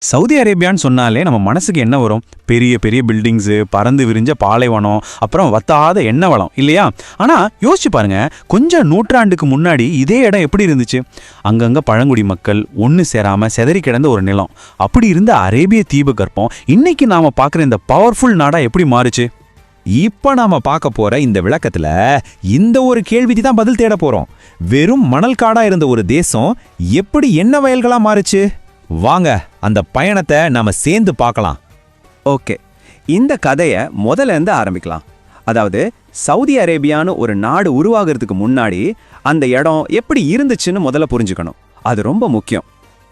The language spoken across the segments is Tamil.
சவுதி அரேபியான்னு சொன்னாலே நம்ம மனசுக்கு என்ன வரும்? பெரிய பெரிய பில்டிங்ஸு, பறந்து விரிஞ்ச பாலைவனம், அப்புறம் வத்தாத எண்ணெய் வளம் இல்லையா? ஆனால் யோசிச்சு பாருங்க, கொஞ்சம் நூற்றாண்டுக்கு முன்னாடி இதே இடம் எப்படி இருந்துச்சு? அங்கங்கே பழங்குடி மக்கள் ஒன்று சேராமல் செதறி கிடந்த ஒரு நிலம். அப்படி இருந்த அரேபிய தீபகற்பம் இன்னைக்கு நாம் பார்க்குற இந்த பவர்ஃபுல் நாடாக எப்படி மாறுச்சு? இப்ப நாம பார்க்க போற இந்த விளக்கத்துல இந்த ஒரு கேள்விக்கு தான் பதில் தேட போறோம். வெறும் மணல் காடா இருந்த ஒரு தேசம் எப்படி எண்ணெய் வயல்களா மாறுச்சு? வாங்க அந்த பயணத்தை நாம சேர்ந்து பார்க்கலாம். ஓகே, இந்த கதையை முதல்ல இருந்து ஆரம்பிக்கலாம். அதாவது சவுதி அரேபியான்னு ஒரு நாடு உருவாகிறதுக்கு முன்னாடி அந்த இடம் எப்படி இருந்துச்சுன்னு முதல்ல புரிஞ்சுக்கணும். அது ரொம்ப முக்கியம்.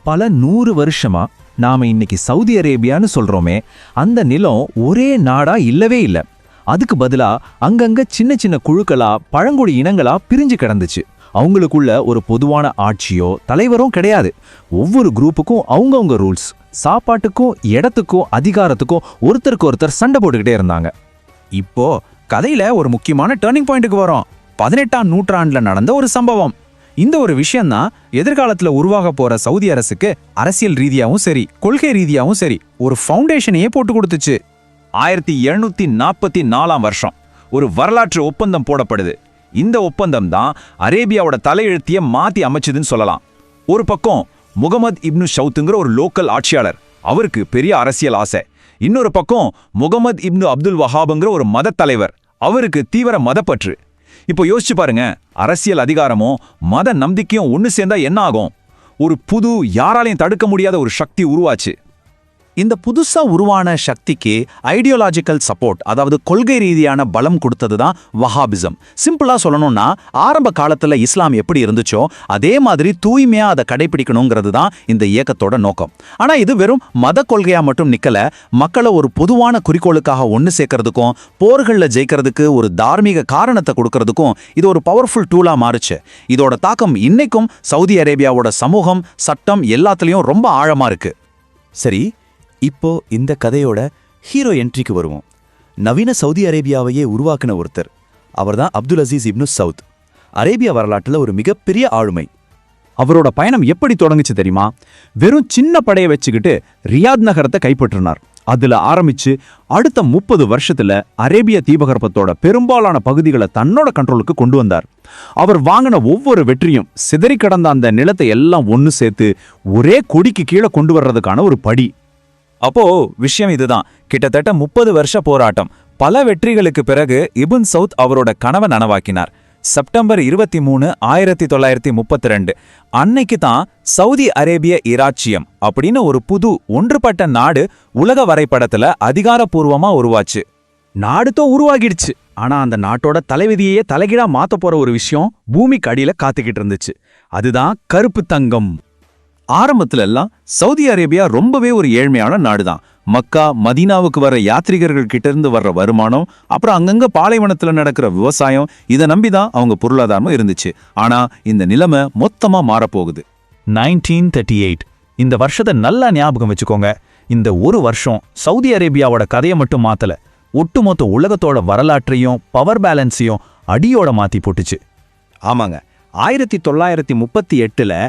பல 100 வருஷமா நாம இன்னைக்கு சவுதி அரேபியான்னு சொல்றோமே, அந்த நிலம் ஒரே நாடா இல்லவே இல்லை. அதுக்கு பதிலா அங்கங்க சின்ன சின்ன குழுக்களா பழங்குடி இனங்களா பிரிஞ்சு கிடந்துச்சு. அவங்களுக்குள்ள ஒரு பொதுவான ஆட்சியோ தலைவரும் கிடையாது. ஒவ்வொரு குரூப்புக்கும் அவங்கவுங்க ரூல்ஸ். சாப்பாட்டுக்கும் இடத்துக்கும் அதிகாரத்துக்கும் ஒருத்தருக்கு ஒருத்தர் சண்டை போட்டுக்கிட்டே இருந்தாங்க. இப்போ கதையில ஒரு முக்கியமான டேர்னிங் பாயிண்ட்டுக்கு வரோம். 18ஆம் நூற்றாண்டுல நடந்த ஒரு சம்பவம். இந்த ஒரு விஷயம்தான் எதிர்காலத்துல உருவாக போற சவுதி அரசுக்கு அரசியல் ரீதியாவும் சரி, கொள்கை ரீதியாவும் சரி, ஒரு ஃபவுண்டேஷனையே போட்டு கொடுத்துச்சு. 1744 வருஷம் ஒரு வரலாற்று ஒப்பந்தம் போடப்படுது. இந்த ஒப்பந்தம் தான் அரேபியாவோட தலையெழுத்திய மாத்தி அமைச்சதுன்னு சொல்லலாம். ஒரு பக்கம் முகமது இப்னு ஷவுத்துங்கிற ஒரு லோக்கல் ஆட்சியாளர், அவருக்கு பெரிய அரசியல் ஆசை. இன்னொரு பக்கம் முகமது இப்னு அப்துல் வஹாபுங்கிற ஒரு மத தலைவர், அவருக்கு தீவிர மதப்பற்று. இப்போ யோசிச்சு பாருங்க, அரசியல் அதிகாரமும் மத நம்பிக்கையும் ஒன்று சேர்ந்தா என்ன ஆகும்? ஒரு புது, யாராலையும் தடுக்க முடியாத ஒரு சக்தி உருவாச்சு. இந்த புதுசா உருவான சக்திக்கு ஐடியாலஜிக்கல் சப்போர்ட், அதாவது கொள்கை ரீதியான பலம் கொடுத்தது தான் வஹாபிசம். சிம்பிளா சொல்லணும்னா, ஆரம்ப காலத்துல இஸ்லாம் எப்படி இருந்துச்சோ அதே மாதிரி தூய்மையா அதை கடைபிடிக்கணுங்கிறது தான் இந்த இயக்கத்தோட நோக்கம். ஆனா இது வெறும் மத கொள்கையா மட்டும் நிக்கல, மக்களை ஒரு பொதுவான குறிக்கோளுக்காக ஒன்று சேர்க்கறதுக்கும் போர்களில் ஜெயிக்கிறதுக்கு ஒரு தார்மீக காரணத்தை கொடுக்கறதுக்கும் இது ஒரு பவர்ஃபுல் டூலா மாறுச்சு. இதோட தாக்கம் இன்னைக்கும் சவுதி அரேபியாவோட சமூகம், சட்டம் எல்லாத்துலயும் ரொம்ப ஆழமா இருக்கு. சரி, இப்போ இந்த கதையோட ஹீரோ என்ட்ரிக்கு வருவோம். நவீன சவுதி அரேபியாவையே உருவாக்கின ஒருத்தர். அவர்தான் அப்துல் அசீஸ் இப்னு சவுத். அரேபியா வரலாற்றில் ஒரு மிகப்பெரிய ஆளுமை. அவரோட பயணம் எப்படி தொடங்குச்சு தெரியுமா? வெறும் சின்ன படையை வச்சுக்கிட்டு ரியாத் நகரத்தை கைப்பற்றினார். அதுல ஆரம்பிச்சு அடுத்த 30 வருஷத்துல அரேபிய தீபகற்பத்தோட பெரும்பாலான பகுதிகளை தன்னோட கண்ட்ரோலுக்கு கொண்டு வந்தார். அவர் வாங்கின ஒவ்வொரு வெற்றியும் சிதறி கடந்த அந்த நிலத்தை எல்லாம் ஒன்று சேர்த்து ஒரே கொடிக்கு கீழே கொண்டு வர்றதுக்கான ஒரு படி. அப்போ விஷயம் இதுதான். கிட்டத்தட்ட 30 வருஷ போராட்டம். பல வெற்றிகளுக்கு பிறகு இப்னு சவுத் அவரோட கனவை நனவாக்கினார். செப்டம்பர் 23, 1932 அன்னைக்கு தான் சவுதி அரேபிய இராச்சியம் அப்படின்னு ஒரு புது ஒன்றுபட்ட நாடு உலக வரைபடத்துல அதிகாரப்பூர்வமா உருவாச்சு. நாடுதோ உருவாகிடுச்சு. ஆனா அந்த நாட்டோட தலைவிதியே தலைகீழா மாத்த போற ஒரு விஷயம் பூமிக்கு அடியில காத்துக்கிட்டு இருந்துச்சு. அதுதான் கருப்பு தங்கம். ஆரம்பத்துல எல்லாம் சவுதி அரேபியா ரொம்பவே ஒரு ஏழ்மையான நாடுதான். மக்கா, மதீனாவுக்கு வர யாத்ரிகர்கள் கிட்ட இருந்து வர்ற வருமானம், அப்புறம் அங்கங்க பாலைவனத்துல நடக்கிற விவசாயம், இதை நம்பிதான் அவங்க பொருளாதாரமும் இருந்துச்சு. ஆனா இந்த நிலைமை மொத்தமா மாறப்போகுது. 1938 இந்த வருஷத்தை நல்லா ஞாபகம் வச்சுக்கோங்க. இந்த ஒரு வருஷம் சவுதி அரேபியாவோட கதையை மட்டும் மாத்தல, ஒட்டுமொத்த உலகத்தோட வரலாற்றையும் பவர் பேலன்ஸையும் அடியோட மாத்தி போட்டுச்சு. ஆமாங்க, 1938ல்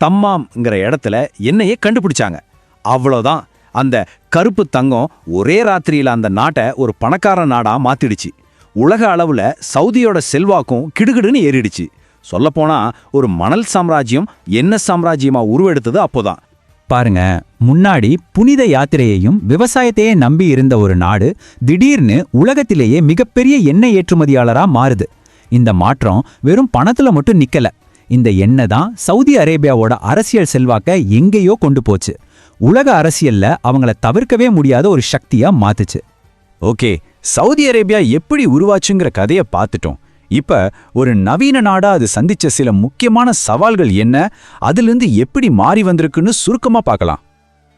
தம்மாம்ங்கிற இடத்துல எண்ணெயை கண்டுபிடிச்சாங்க. அவ்வளோதான், அந்த கருப்பு தங்கம் ஒரே ராத்திரியில் அந்த நாட்டை ஒரு பணக்கார நாடா மாத்திடுச்சு. உலக அளவுல சவுதியோட செல்வாக்கும் கிடுகிடுன்னு ஏறிடுச்சு. சொல்லப்போனா ஒரு மணல் சாம்ராஜ்யம் என்ன சாம்ராஜ்யமா உருவெடுத்தது அப்போதான். பாருங்க, முன்னாடி புனித யாத்திரையையும் விவசாயத்தையே நம்பி இருந்த ஒரு நாடு திடீர்னு உலகத்திலேயே மிகப்பெரிய எண்ணெய் ஏற்றுமதியாளரா மாறுது. இந்த மாற்றம் வெறும் பணத்துல மட்டும் நிக்கல. இந்த எண்ணெய் தான் சவுதி அரேபியாவோட அரசியல் செல்வாக்க எங்கேயோ கொண்டு போச்சு. உலக அரசியல்ல அவங்கள தவிர்க்கவே முடியாத ஒரு சக்தியா மாத்துச்சு. ஓகே, சவுதி அரேபியா எப்படி உருவாச்சுங்கிற கதையை பார்த்துட்டோம். இப்ப ஒரு நவீன நாடா அது சந்திச்ச சில முக்கியமான சவால்கள் என்ன, அதிலிருந்து எப்படி மாறி வந்திருக்குன்னு சுருக்கமா பார்க்கலாம்.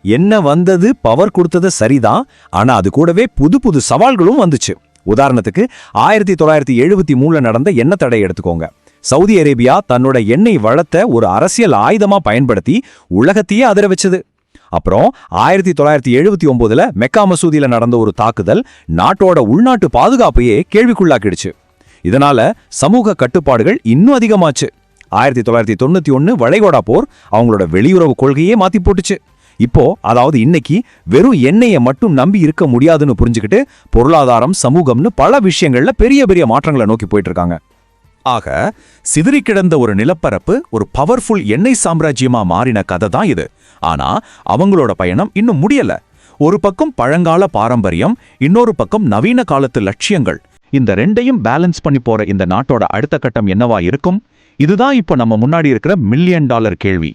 என்ன வந்தது, பவர் கொடுத்தது சரிதான், ஆனா அது கூடவே புது புது சவால்களும் வந்துச்சு. உதாரணத்துக்கு 1973 நடந்த எண்ணெய் தடை எடுத்துக்கோங்க. சவுதி அரேபியா தன்னோட எண்ணெய் வளத்தை ஒரு அரசியல் ஆயுதமா பயன்படுத்தி உலகத்தையே அதிர வச்சது. அப்புறம் 1979 மெக்கா மசூதியில நடந்த ஒரு தாக்குதல் நாட்டோட உள்நாட்டு பாதுகாப்பையே கேள்விக்குள்ளாக்கிடுச்சு. இதனால சமூக கட்டுப்பாடுகள் இன்னும் அதிகமாச்சு. 1991 வளைகுடா போர் அவங்களோட வெளியுறவு கொள்கையே மாத்தி போட்டுச்சு. இப்போ அதாவது இன்னைக்கு வெறும் எண்ணெயை மட்டும் நம்பி இருக்க முடியாதுன்னு புரிஞ்சுக்கிட்டு பொருளாதாரம் சமூகம்னு பல விஷயங்கள்ல பெரிய பெரிய மாற்றங்களை நோக்கி போயிட்டு இருக்காங்க. ஆக சிதறி கிடந்த ஒரு நிலப்பரப்பு ஒரு பவர்ஃபுல் எண்ணெய் சாம்ராஜ்யமா மாறின கதை தான் இது. ஆனா அவங்களோட பயணம் இன்னும் முடியல. ஒரு பக்கம் பழங்கால பாரம்பரியம், இன்னொரு பக்கம் நவீன காலத்து லட்சியங்கள். இந்த ரெண்டையும் பேலன்ஸ் பண்ணி போற இந்த நாட்டோட அடுத்த கட்டம் என்னவா இருக்கும்? இதுதான் இப்போ நம்ம முன்னாடி இருக்கிற $1 மில்லியன் கேள்வி.